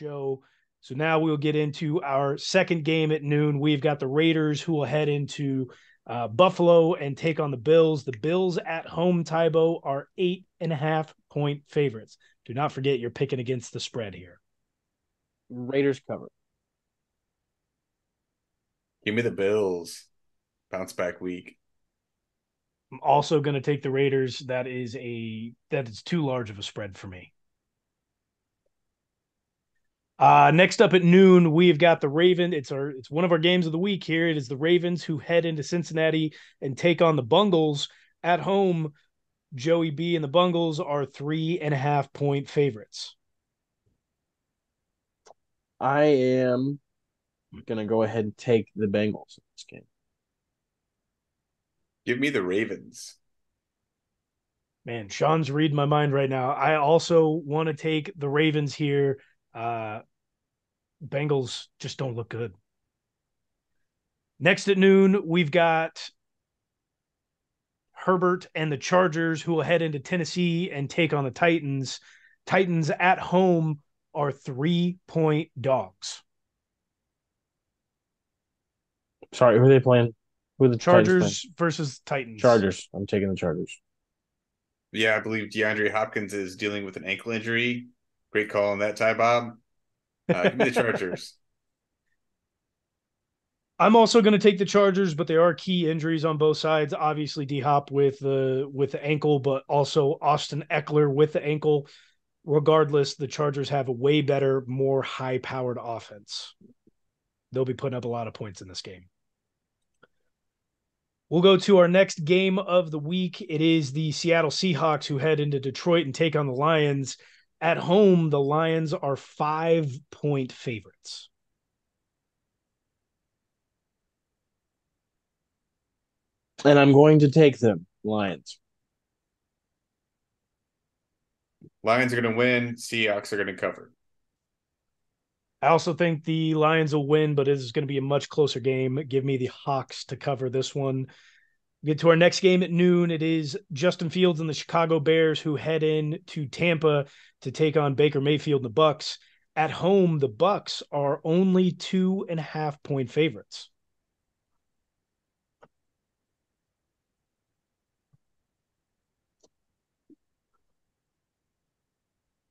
show. So now we'll get into our second game at noon. We've got the Raiders who will head into Buffalo and take on the Bills. The Bills at home, Tybo, are 8.5-point favorites. Do not forget you're picking against the spread here. Raiders cover. Give me the Bills. Bounce back week. I'm also going to take the Raiders. That is too large of a spread for me. Next up at noon, we've got the Ravens. It's one of our games of the week here. It is the Ravens who head into Cincinnati and take on the Bungles at home. Joey B and the Bungles are 3.5-point favorites. I am going to go ahead and take the Bengals in this game. Give me the Ravens. Man, Sean's reading my mind right now. I also want to take the Ravens here. Bengals just don't look good. Next at noon, we've got Herbert and the Chargers who will head into Tennessee and take on the Titans. Titans at home are 3-point dogs. Sorry, who are they playing? Who are the Chargers versus Titans? Chargers. I'm taking the Chargers. Yeah, I believe DeAndre Hopkins is dealing with an ankle injury. Great call on that, Tybob. Give me the Chargers. I'm also going to take the Chargers, but there are key injuries on both sides. Obviously, D-Hop with the ankle, but also Austin Eckler with the ankle. Regardless, the Chargers have a way better, more high-powered offense. They'll be putting up a lot of points in this game. We'll go to our next game of the week. It is the Seattle Seahawks who head into Detroit and take on the Lions. At home, the Lions are 5-point favorites. And I'm going to take them, Lions. Lions are going to win. Seahawks are going to cover. I also think the Lions will win, but it is going to be a much closer game. Give me the Hawks to cover this one. Get to our next game at noon. It is Justin Fields and the Chicago Bears who head in to Tampa to take on Baker Mayfield and the Bucks. At home, the Bucks are only 2.5-point favorites.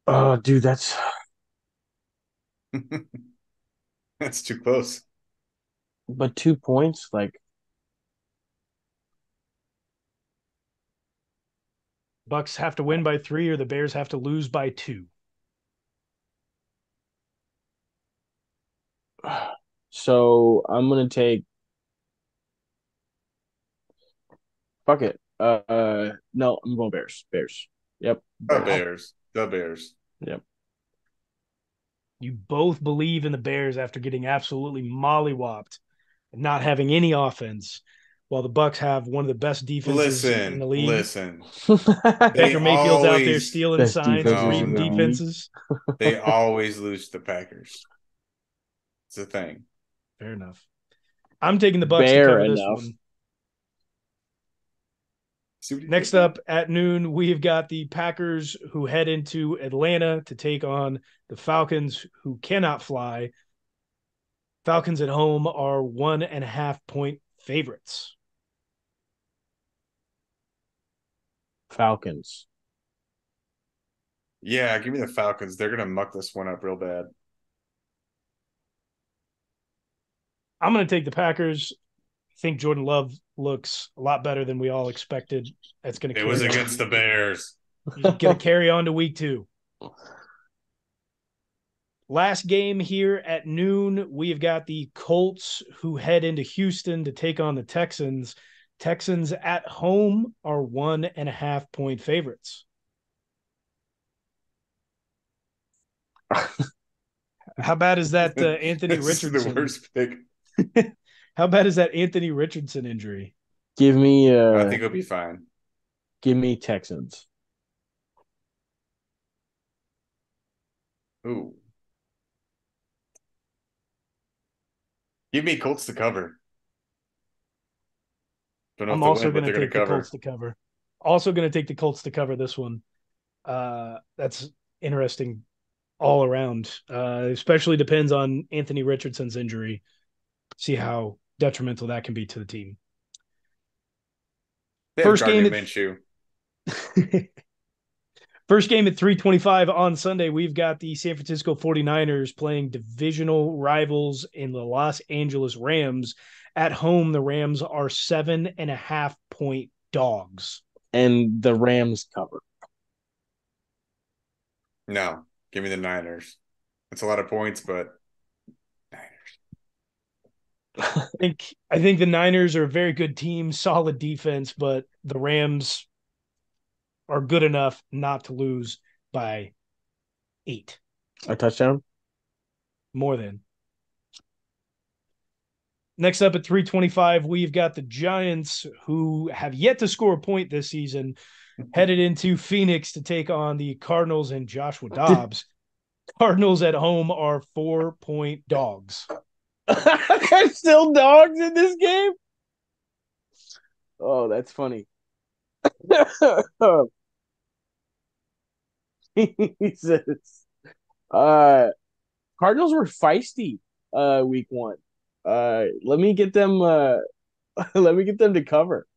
Oh, dude, that's That's too close. but 2 points, like Bucks have to win by 3 or the Bears have to lose by 2. so I'm gonna take fuck it. No, I'm going Bears. Bears. Yep. The Bears. Bears. The Bears. Yep. You both believe in the Bears after getting absolutely mollywopped and not having any offense, while the Bucks have one of the best defenses in the league. Listen. Baker Mayfield's out there stealing Best signs, defenses reading in the league. defenses. They always lose to the Packers. It's a thing. Fair enough. I'm taking the Bucks Fair to cover this enough. one. Next up at noon, we've got the Packers who head into Atlanta to take on the Falcons who cannot fly. Falcons at home are 1.5-point favorites. Falcons. Yeah, give me the Falcons. They're going to muck this one up real bad. I'm going to take the Packers. I think Jordan Love looks a lot better than we all expected. That's going to. It was against the Bears. Going to carry on to week 2. Last game here at noon, we've got the Colts who head into Houston to take on the Texans. Texans at home are 1.5-point favorites. How bad is that Anthony Richardson? This is the worst pick. How bad is that Anthony Richardson injury? Give me I think it'll be fine. Give me Texans. Ooh. Give me Colts to cover. Don't know I'm if they'll also win, but going they're to going take to the cover. Colts to cover. Also going to take the Colts to cover this one. That's interesting all around. Especially depends on Anthony Richardson's injury. See how detrimental that can be to the team. They have First game Gardner at Minshew. First game at 3:25 on Sunday, we've got the San Francisco 49ers playing divisional rivals in the Los Angeles Rams. At home, the Rams are 7.5-point dogs. And the Rams cover. No, give me the Niners. It's a lot of points, but Niners. I think the Niners are a very good team, solid defense, but the Rams are good enough not to lose by 8. A touchdown? More than. Next up at 3:25, we've got the Giants, who have yet to score a point this season, headed into Phoenix to take on the Cardinals and Joshua Dobbs. Cardinals at home are 4-point dogs. There's still dogs in this game? Oh, that's funny. Jesus. Cardinals were feisty week 1. Let me get them let me get them to cover.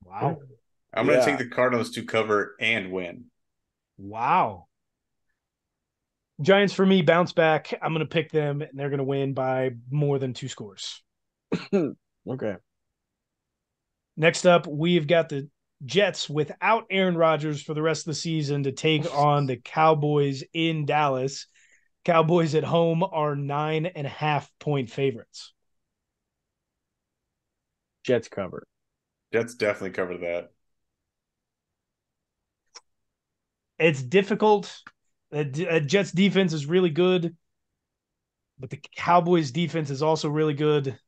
Wow. I'm going to take the Cardinals to cover and win. Wow. Giants for me bounce back. I'm going to pick them, and they're going to win by more than 2 scores. Okay. Next up, we've got the Jets without Aaron Rodgers for the rest of the season to take on the Cowboys in Dallas. Cowboys at home are 9.5-point favorites. Jets cover. Jets definitely cover that. It's difficult. Jets defense is really good, but the Cowboys defense is also really good.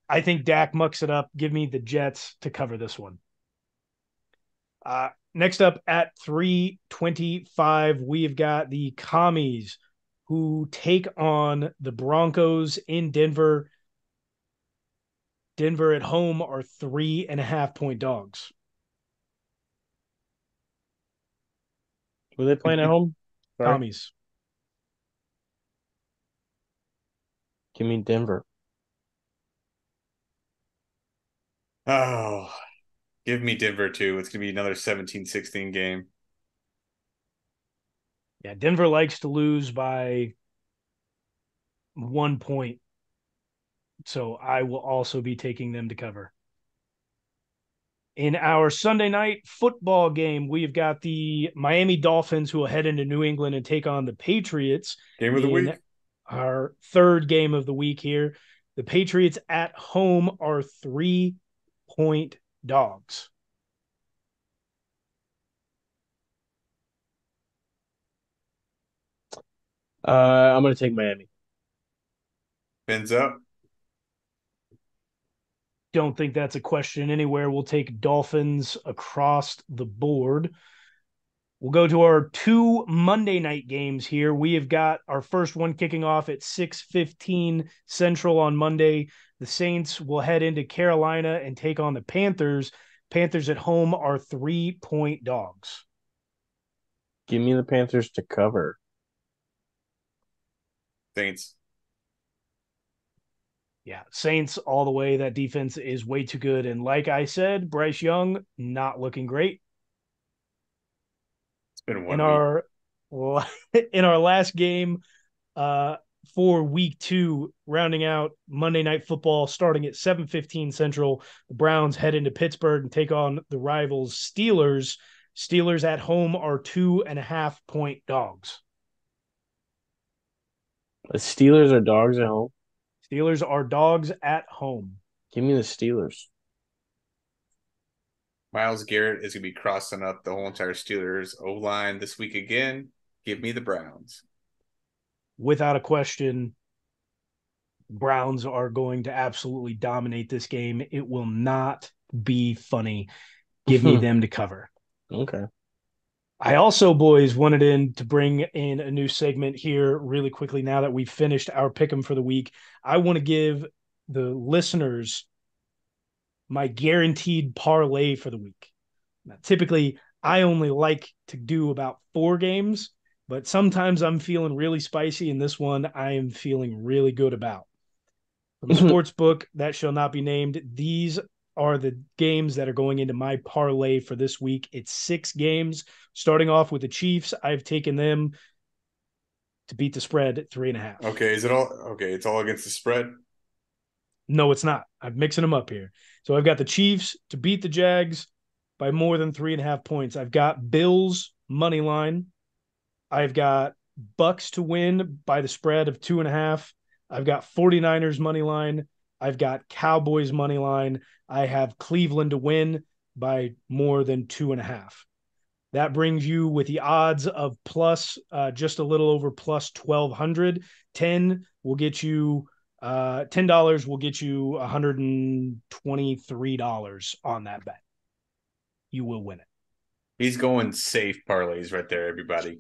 I think Dak mucks it up. Give me the Jets to cover this one. Next up at 3:25, we've got the Commies, who take on the Broncos in Denver. Denver at home are 3.5-point dogs. Were they playing at home? Sorry. Commies. Give me Denver. Oh, give me Denver too. It's going to be another 17-16 game. Yeah, Denver likes to lose by 1 point. So I will also be taking them to cover. In our Sunday night football game, we've got the Miami Dolphins, who will head into New England and take on the Patriots. Game of the week. Our third game of the week here. The Patriots at home are 3-point dogs. I'm going to take Miami. Pins up. Don't think that's a question anywhere. We'll take Dolphins across the board. We'll go to our 2 Monday night games here. We have got our first one kicking off at 6:15 Central on Monday. The Saints will head into Carolina and take on the Panthers. Panthers at home are 3-point dogs. Give me the Panthers to cover. Saints. Yeah, Saints all the way. That defense is way too good. And like I said, Bryce Young not looking great. It's been 1 in our last game for week 2, rounding out Monday Night Football starting at 7:15 Central. The Browns head into Pittsburgh and take on the rivals Steelers. Steelers at home are 2.5-point dogs. The Steelers are dogs at home. Steelers are dogs at home. Give me the Steelers. Myles Garrett is going to be crossing up the whole entire Steelers O-line this week again. Give me the Browns. Without a question, Browns are going to absolutely dominate this game. It will not be funny. Give me them to cover. Okay. I also, boys, wanted to bring in a new segment here really quickly now that we've finished our pick'em for the week. I want to give the listeners my guaranteed parlay for the week. Now, typically, I only like to do about 4 games. but sometimes I'm feeling really spicy, and this one I am feeling really good about. From a sports book that shall not be named, these are the games that are going into my parlay for this week. It's 6 games, starting off with the Chiefs. I've taken them to beat the spread at 3.5. Okay, is it all okay? It's all against the spread. No, it's not. I'm mixing them up here. So I've got the Chiefs to beat the Jags by more than 3.5 points. I've got Bills money line. I've got Bucks to win by the spread of 2.5. I've got 49ers money line. I've got Cowboys money line. I have Cleveland to win by more than 2.5. That brings you with the odds of plus just a little over plus 1,200. 10 will get you $10 will get you $123 on that bet. You will win it. He's going safe parlays right there, everybody.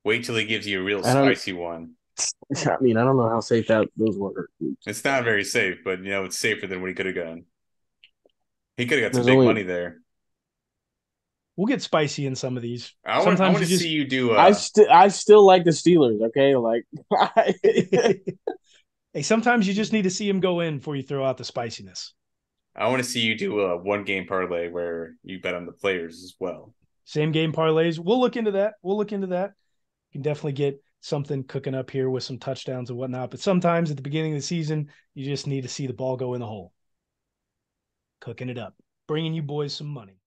Wait till he gives you a real I don't. spicy one. I mean, I don't know how safe those were. It's not very safe, but it's safer than what he could have gotten. He could have got some There's big only. money there. We'll get spicy in some of these. I want Sometimes to you just see you do. I still like the Steelers. Okay, like hey, sometimes you just need to see him go in before you throw out the spiciness. I want to see you do a 1-game parlay where you bet on the players as well. Same game parlays. We'll look into that. You can definitely get something cooking up here with some touchdowns and whatnot. But sometimes at the beginning of the season, you just need to see the ball go in the hole. Cooking it up, bringing you boys some money.